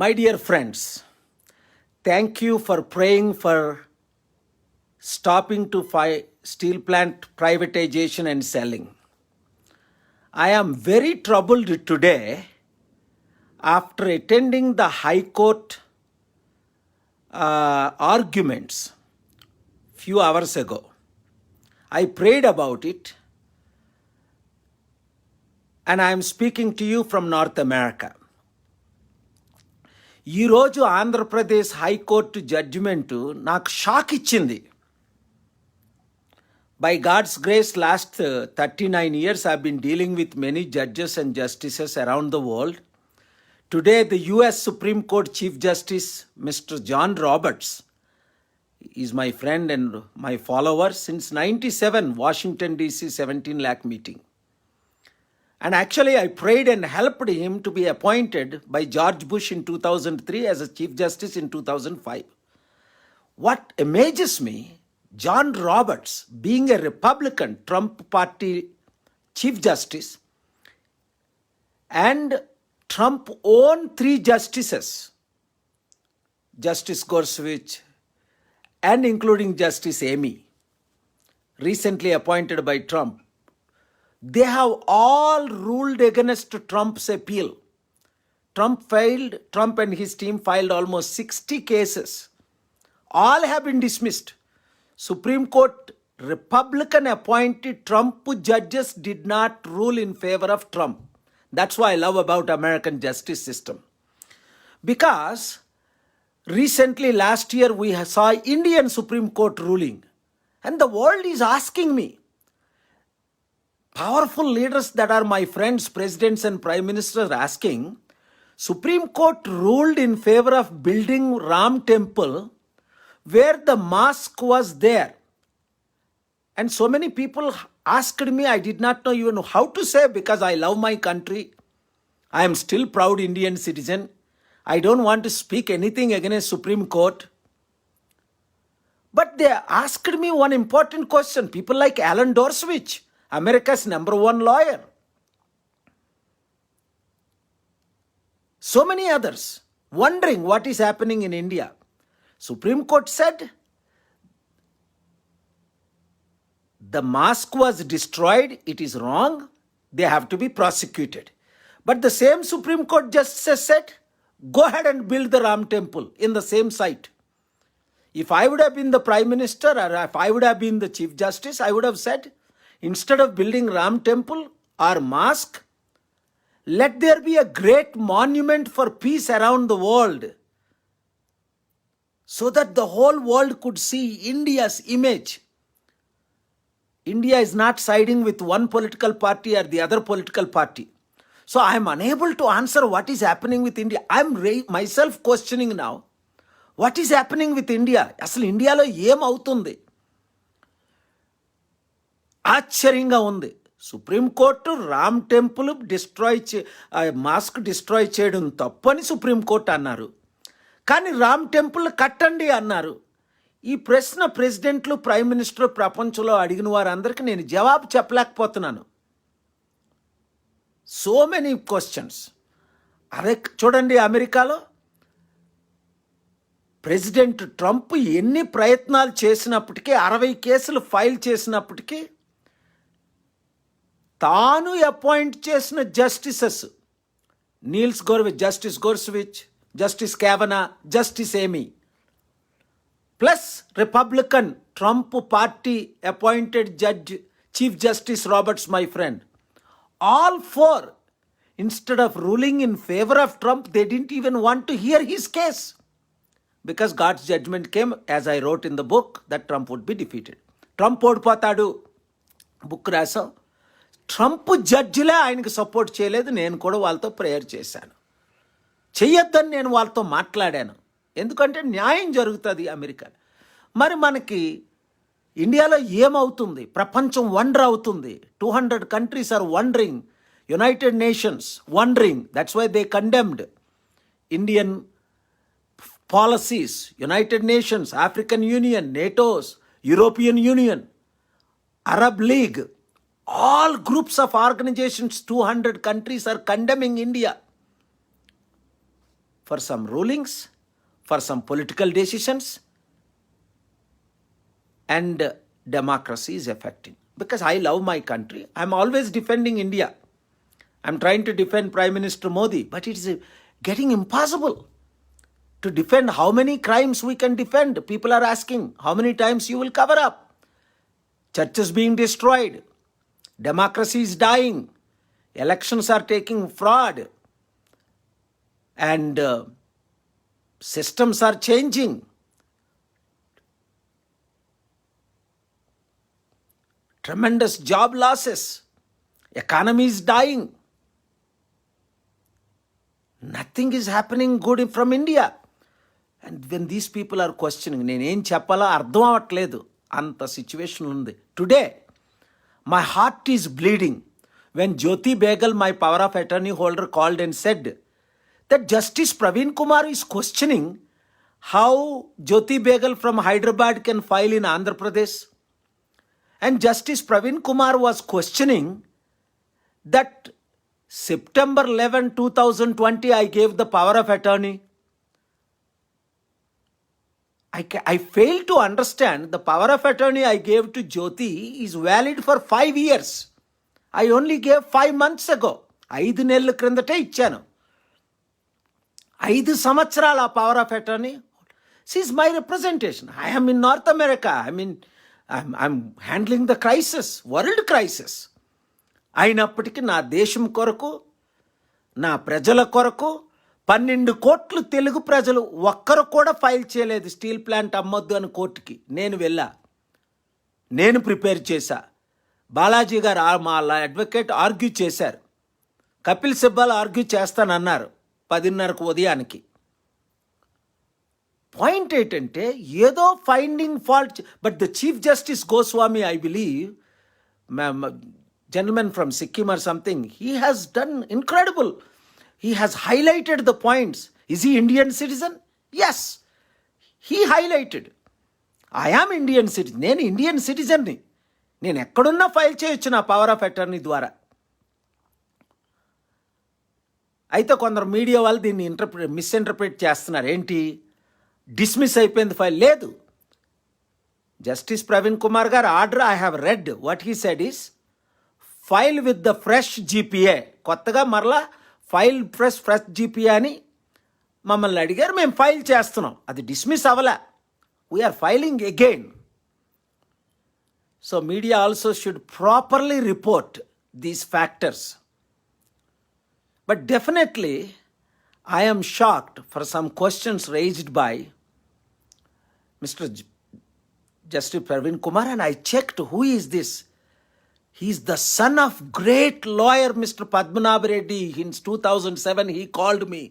My dear friends, thank you for praying for stopping to steel plant privatization and selling. I am very troubled today after attending the High Court arguments few hours ago. I prayed about it and I am speaking to you from North America. ఈరోజు Andhra Pradesh high court judgement నాకు shock ఇచ్చింది. By God's grace, last 39 years I've been dealing with many judges and justices around the world. Today the US Supreme Court Chief Justice Mr. John Roberts is my friend and my follower since 97 Washington DC 17 lakh meeting. And actually, I prayed and helped him to be appointed by George Bush in 2003 as a Chief Justice in 2005. What amazes me, John Roberts, being a Republican, Trump Party Chief Justice, and Trump own 3 justices, Justice Gorsuch, and including Justice Amy, recently appointed by Trump, they have all ruled against Trump's appeal. Trump and his team filed almost 60 cases. All have been dismissed. Supreme Court Republican appointed Trump judges did not rule in favor of Trump. That's what I love about American justice system. Because recently, last year, we saw Indian Supreme Court ruling. And the world is asking me, powerful leaders that are my friends, presidents and prime ministers asking, Supreme Court ruled in favor of building Ram Temple where the mosque was there. And so many people asked me, I did not know even how to say because I love my country. I am still proud Indian citizen. I don't want to speak anything against Supreme Court. But they asked me one important question. People like Alan Dershowitz, America's #1 lawyer. So many others wondering what is happening in India. Supreme Court said the mosque was destroyed. It is wrong. They have to be prosecuted. But the same Supreme Court justice said, go ahead and build the Ram Temple in the same site. If I would have been the Prime Minister or if I would have been the Chief Justice, I would have said, instead of building Ram Temple or mosque, let there be a great monument for peace around the world so that the whole world could see India's image. India is not siding with one political party or the other political party. So I am unable to answer what is happening with India. I am myself questioning now, what is happening with India? అసలు ఇండియాలో ఏమవుతుంది? ఆశ్చర్యంగా ఉంది. Supreme court Ram temple mask destroy చేయడం తప్పని supreme court అన్నారు. కానీ Ram temple కట్టండి అన్నారు. ఈ ప్రశ్న ప్రెసిడెంట్లు, ప్రైమ్ మినిస్టర్ ప్రపంచంలో అడిగిన వారందరికీ నేను జవాబు చెప్పలేకపోతున్నాను. So many questions. అదే చూడండి, అమెరికాలో ప్రెసిడెంట్ ట్రంప్ ఎన్ని ప్రయత్నాలు చేసినప్పటికీ, 60 కేసులు ఫైల్ చేసినప్పటికీ, తాను అపాయింట్ చేసిన justices justice Gorsuch, justice Kavanaugh, justice Amy, plus Republican Trump party appointed judge chief justice Roberts, my friend, all 4, instead of ruling in favor of Trump, they didn't even want to hear his case. Because God's judgment came, as I wrote in the book, that Trump would be defeated. Trump ఓడిపోతాడు book రాసాం. Trump జడ్జిలే ఆయనకు support చేయలేదు. నేను కూడా వాళ్ళతో prayer చేశాను. చెయ్యొద్దని నేను వాళ్ళతో మాట్లాడాను. ఎందుకంటే న్యాయం జరుగుతుంది అమెరికా. మరి మనకి ఇండియాలో ఏమవుతుంది? ప్రపంచం వండర్ అవుతుంది. 200 countries are wondering. United Nations wondering. That's why they condemned Indian policies. United Nations, African Union, NATO's, European Union, Arab League, all groups of organizations, 200 countries are condemning India for some rulings, for some political decisions, and democracy is affecting. Because I love my country. I'm always defending India. I'm trying to defend Prime Minister Modi, but it is getting impossible to defend. How many crimes we can defend? People are asking, how many times you will cover up? Churches being destroyed. Democracy is dying. Elections are taking fraud. And systems are changing. Tremendous job losses. Economy is dying. Nothing is happening good from India. And when these people are questioning, నేనేం చెప్పాలో అర్థం అవ్వట్లేదు, అంత situation ఉంది. Today, my heart is bleeding when Jyoti Begal, my power of attorney holder, called and said that Justice Praveen Kumar is questioning how Jyoti Begal from Hyderabad can file in Andhra Pradesh. And Justice Praveen Kumar was questioning that September 11, 2020, I gave the power of attorney. I fail to understand the power of attorney I gave to Jyoti is valid for 5 years. I only gave 5 months ago. 5 నెలల క్రిందటే ఇచ్చాను. 5 సంవత్సరాల power of attorney. She is my representation. I am in North America. I'm handling the crisis, world crisis. అయినప్పటికీ నా దేశం కొరకు, నా ప్రజల కొరకు 12 కోట్లు తెలుగు ప్రజలు ఒక్కరు కూడా ఫైల్ చేయలేదు స్టీల్ ప్లాంట్ అమ్మొద్దు అని కోర్టుకి. నేను వెళ్ళా, నేను ప్రిపేర్ చేశా. బాలాజీ గారు మా అడ్వకేట్ ఆర్గ్యూ చేశారు. కపిల్ సిబ్బల్ ఆర్గ్యూ చేస్తానన్నారు 10:30 ఉదయానికి. పాయింట్ ఏంటంటే ఏదో finding fault. But the chief justice Goswami, I believe, gentleman from Sikkim or something, he has done incredible. He has highlighted the points. Is he Indian citizen? Yes. He highlighted. I am Indian citizen. నేను Indian సిటిజన్ని. నేను ఎక్కడున్నా file చేయొచ్చు నా power of attorney ద్వారా. అయితే కొందరు media వాళ్ళు దీన్ని మిస్ఇంటర్ప్రిట్ చేస్తున్నారు. ఏంటి, డిస్మిస్ అయిపోయింది ఫైల్. లేదు. జస్టిస్ ప్రవీణ్ కుమార్ గారు order I have read. What he said is file with the fresh GPA. కొత్తగా మరలా ఫైల్ ఫ్రెష్ జీపీఏ అని మమ్మల్ని అడిగారు. మేము ఫైల్ చేస్తున్నాం. అది డిస్మిస్ అవ్వలే. We're filing again. So media also should properly report these factors. But definitely I am shocked for some questions raised by Mr. Justice Praveen Kumar, and I checked who is this. He is the son of great lawyer Mr. Padmanabh Reddy. In 2007 he called me,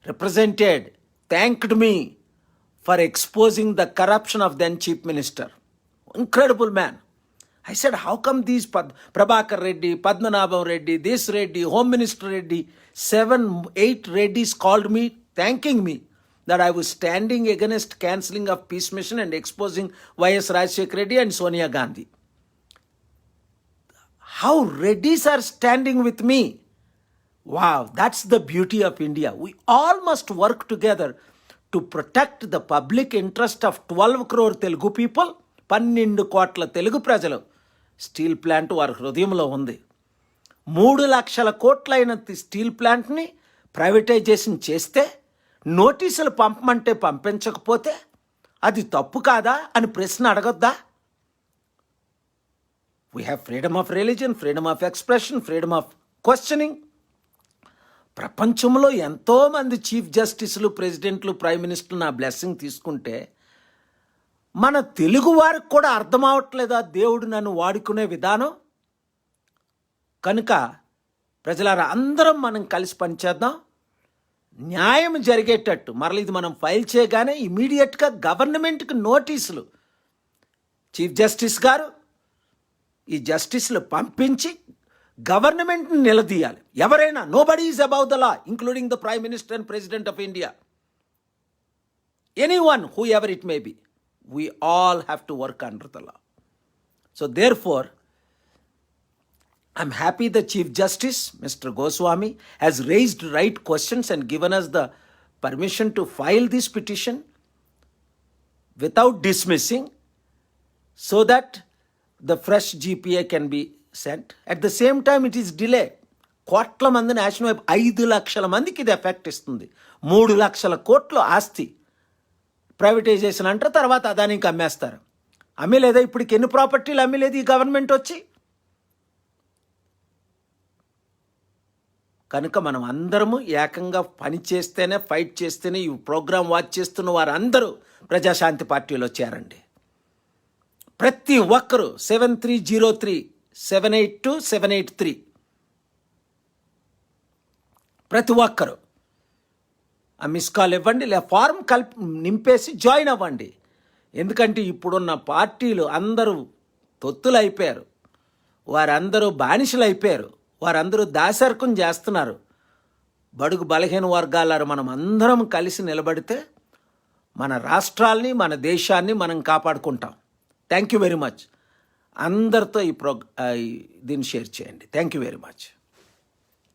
represented, thanked me for exposing the corruption of then Chief Minister. Incredible man. I said, how come these Prabhakar Reddy, Padmanabh Reddy, this Reddy, Home Minister Reddy, 7-8 Reddys called me thanking me that I was standing against cancelling of peace mission and exposing Y.S. Rajshekar Reddy and Sonia Gandhi. How Reddys are standing with me. Wow, that's the beauty of India. We all must work together to protect the public interest of 12 crore Telugu people. 12 కోట్ల తెలుగు ప్రజలు steel plant వారి హృదయంలో ఉంది. 3 లక్షల కోట్లైన steel ప్లాంట్ని privatisation చేస్తే, నోటీసులు పంపమంటే పంపించకపోతే అది తప్పు కాదా అని ప్రశ్న అడగొద్దా? We have freedom of religion, freedom of expression, freedom of questioning. ప్రపంచంలో ఎంతోమంది చీఫ్ జస్టిస్లు, ప్రెసిడెంట్లు, ప్రైమ్ మినిస్టర్లు నా బ్లెస్సింగ్ తీసుకుంటే మన తెలుగు వారికి కూడా అర్థం అవట్లేదా దేవుడు నన్ను వాడుకునే విధానం? కనుక ప్రజలారా, అందరం మనం కలిసి పనిచేద్దాం. న్యాయం జరిగేటట్టు మరల ఇది మనం ఫైల్ చేయగానే ఇమీడియట్గా గవర్నమెంట్కి నోటీసులు చీఫ్ జస్టిస్ గారు ఈ జస్టిస్లు పంపించి గవర్నమెంట్ని నిలదీయాలి. ఎవరైనా, nobody is above the law, including the prime minister and president of India. Anyone, who ever it may be, we all have to work under the law. So therefore, I'm happy the Chief Justice, Mr. Goswami, has raised right questions and given us the permission to file this petition without dismissing, so that the fresh GPA can be sent. At the same time, it is delay. కోట్ల మంది national వైపు 5 లక్షల మందికి ఇది effect ఇస్తుంది. 3 లక్షల కోట్ల ఆస్తి ప్రైవేటైజేషన్ అంటారు, తర్వాత అదానికి అమ్మేస్తారు. అమ్మేలేదా? ఇప్పటికి ఎన్ని ప్రాపర్టీలు అమ్మేలేదు ఈ గవర్నమెంట్ వచ్చి? కనుక మనం అందరము ఏకంగా పని చేస్తేనే, ఫైట్ చేస్తేనే, ఈ ప్రోగ్రాం వాచ్ చేస్తున్న వారందరూ ప్రజాశాంతి పార్టీలో చేరండి. ప్రతి ఒక్కరూ 7303-782-783 ప్రతి ఒక్కరు ఆ మిస్ కాల్ ఇవ్వండి, లేదా ఫారం నింపేసి జాయిన్ అవ్వండి. ఎందుకంటే ఇప్పుడున్న పార్టీలు అందరూ తొత్తులు అయిపోయారు, వారందరూ బానిసలు అయిపోయారు, వారందరూ దాసర్కం చేస్తున్నారు. బడుగు బలహీన వర్గాలను మనం అందరం కలిసి నిలబడితే మన రాష్ట్రాల్ని, మన దేశాన్ని మనం కాపాడుకుంటాం. Thank you very much. అందరితో దీన్ని షేర్ చేయండి. Thank you very much.